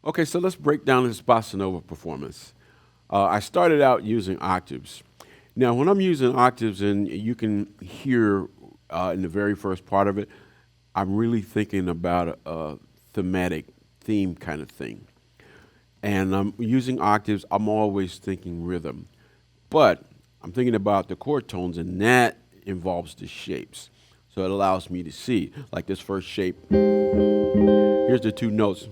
Okay, so let's break down this bossa nova performance. I started out using octaves. Now, when I'm using octaves, and you can hear in the very first part of it, I'm really thinking about a thematic theme kind of thing. And I'm using octaves, I'm always thinking rhythm. But I'm thinking about the chord tones, and that involves the shapes. So it allows me to see, like this first shape. Here's the two notes.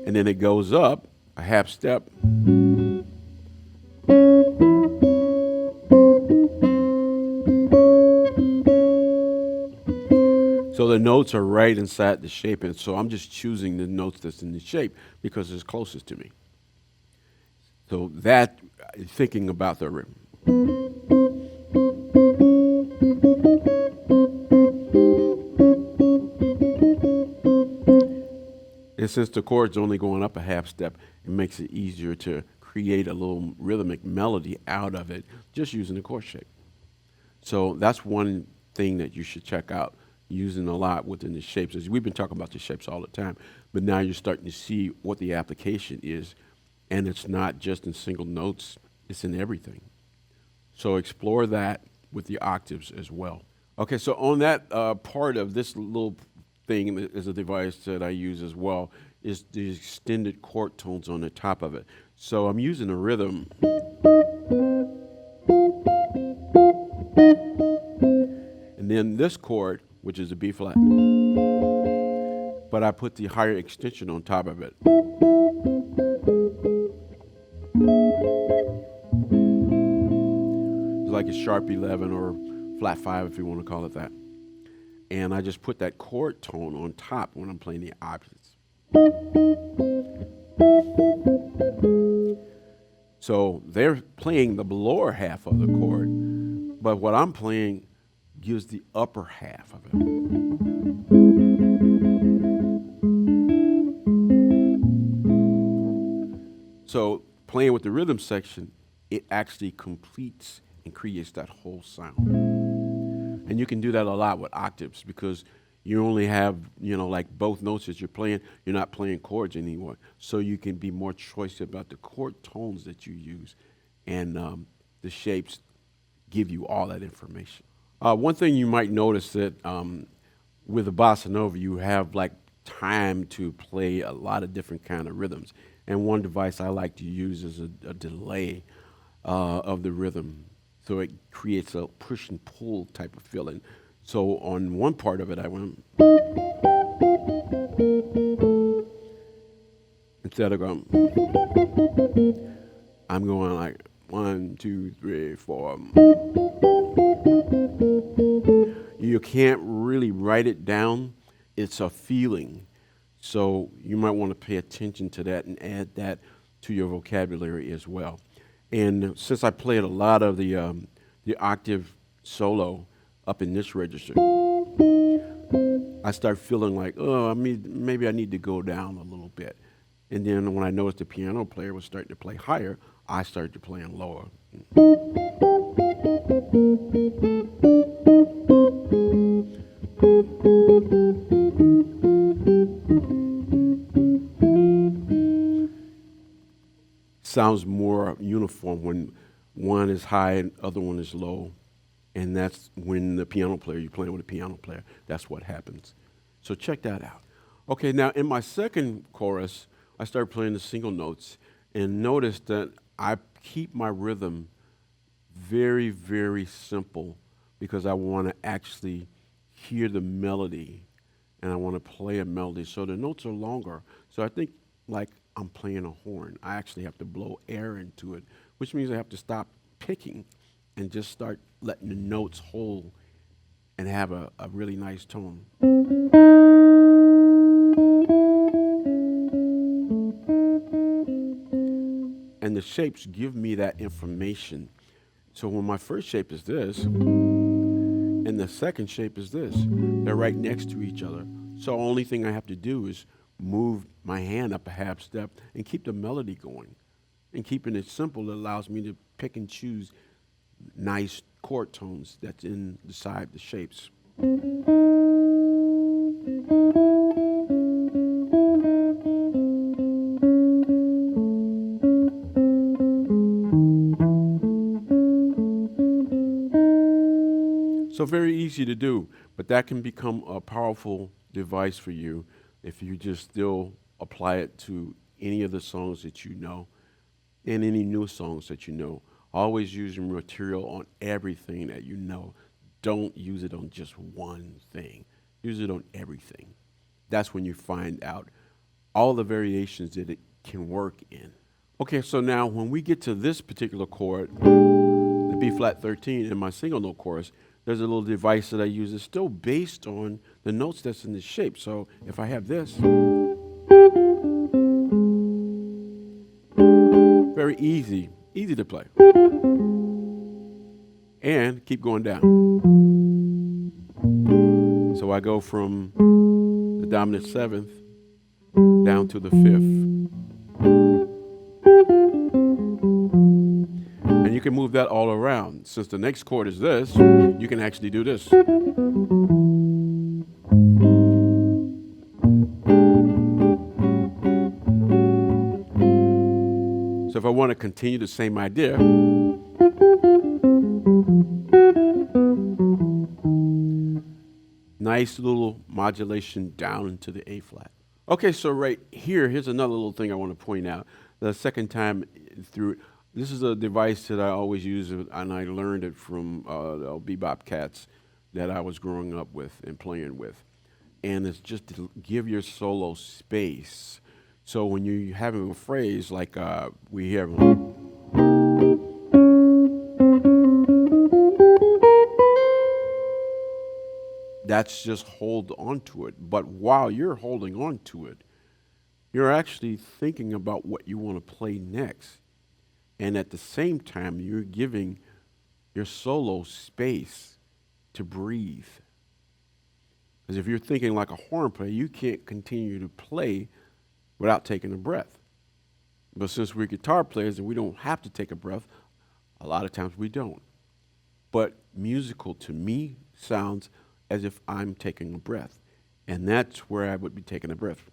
And then it goes up a half step. So the notes are right inside the shape, and so I'm just choosing the notes that's in the shape because it's closest to me. So that, thinking about the rhythm. And since the chord's only going up a half step, it makes it easier to create a little rhythmic melody out of it just using the chord shape. So that's one thing that you should check out, using a lot within the shapes. As we've been talking about the shapes all the time, but now you're starting to see what the application is, and it's not just in single notes, it's in everything. So explore that with the octaves as well. Okay, so on that part of this little thing is a device that I use as well, is the extended chord tones on the top of it. So I'm using a rhythm. And then this chord, which is a B flat, but I put the higher extension on top of it. It's like a sharp 11 or flat 5 if you want to call it that. And I just put that chord tone on top when I'm playing the opposites. So they're playing the lower half of the chord, but what I'm playing gives the upper half of it. So playing with the rhythm section, it actually completes and creates that whole sound. And you can do that a lot with octaves because you only have, like both notes that you're playing, you're not playing chords anymore. So you can be more choice about the chord tones that you use. And the shapes give you all that information. One thing you might notice that with the bossa nova, you have like time to play a lot of different kind of rhythms. And one device I like to use is a delay of the rhythm. So it creates a push and pull type of feeling. So on one part of it, I went, instead of going, I'm going like 1, 2, 3, 4. You can't really write it down. It's a feeling. So you might want to pay attention to that and add that to your vocabulary as well. And since I played a lot of the octave solo up in this register, I start feeling like, maybe I need to go down a little bit. And then when I noticed the piano player was starting to play higher, I started to play lower. Sounds more uniform when one is high and the other one is low. And that's when the piano player, you're playing with a piano player, that's what happens. So check that out. Okay, now in my second chorus, I started playing the single notes and noticed that I keep my rhythm very, very simple because I want to actually hear the melody and I want to play a melody. So the notes are longer. So I think like I'm playing a horn. I actually have to blow air into it, which means I have to stop picking and just start letting the notes hold and have a really nice tone. And the shapes give me that information. So when my first shape is this, and the second shape is this, they're right next to each other. So only thing I have to do is move my hand up a half step and keep the melody going. And keeping it simple, it allows me to pick and choose nice chord tones that's inside the shapes. So very easy to do, but that can become a powerful device for you if you just still apply it to any of the songs that you know and any new songs that you know. Always use your material on everything that you know. Don't use it on just one thing. Use it on everything. That's when you find out all the variations that it can work in. Okay, so now when we get to this particular chord, the B flat 13 in my single note chorus, there's a little device that I use that's still based on the notes that's in the shape. So if I have this, very easy to play. And keep going down. So I go from the dominant seventh down to the fifth. And you can move that all around. Since the next chord is this, you can actually do this. So if I want to continue the same idea, nice little modulation down into the A flat. Okay, so right here, here's another little thing I want to point out. The second time through, this is a device that I always use, and I learned it from the bebop cats that I was growing up with and playing with. And it's just to give your solo space. So when you're having a phrase like we hear, that's just hold on to it. But while you're holding on to it, you're actually thinking about what you want to play next. And at the same time, you're giving your solo space to breathe. Because if you're thinking like a horn player, you can't continue to play without taking a breath. But since we're guitar players and we don't have to take a breath, a lot of times we don't. But musical to me sounds as if I'm taking a breath. And that's where I would be taking a breath.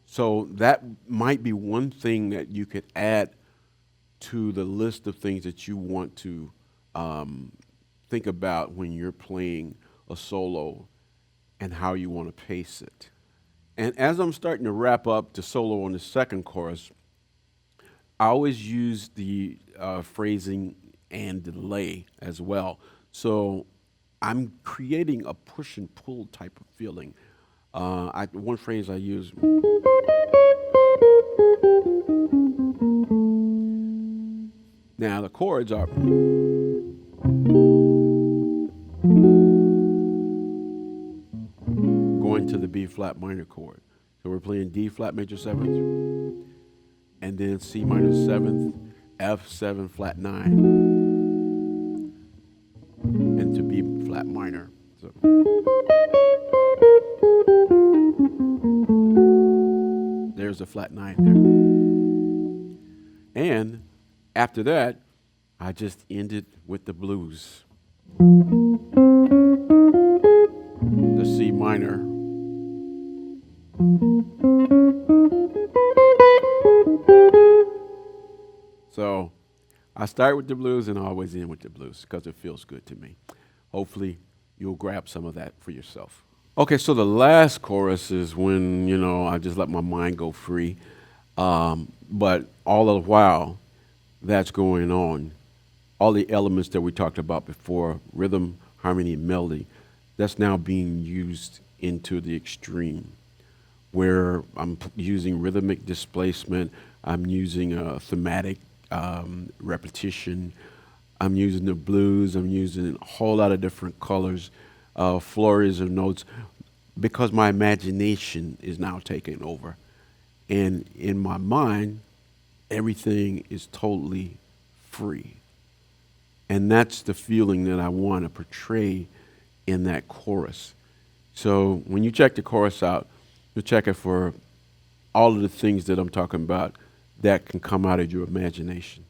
So that might be one thing that you could add to the list of things that you want to think about when you're playing a solo and how you want to pace it. And as I'm starting to wrap up the solo on the second chorus, I always use the phrasing and delay as well. So I'm creating a push and pull type of feeling. One phrase I use, now the chords are going to the B flat minor chord. So we're playing D flat major seventh, and then C minor seventh, F7 flat 9, and to B flat minor. So there's a flat 9 there. And after that, I just ended with the blues. The C minor. So I start with the blues and I always end with the blues because it feels good to me. Hopefully you'll grab some of that for yourself. Okay, so the last chorus is when, I just let my mind go free. But all the while that's going on, all the elements that we talked about before, rhythm, harmony, and melody, that's now being used into the extreme, where I'm using rhythmic displacement, I'm using a thematic repetition, I'm using the blues, I'm using a whole lot of different colors, flurries of notes, because my imagination is now taking over. And in my mind, everything is totally free. And that's the feeling that I want to portray in that chorus. So when you check the chorus out, you check it for all of the things that I'm talking about that can come out of your imagination.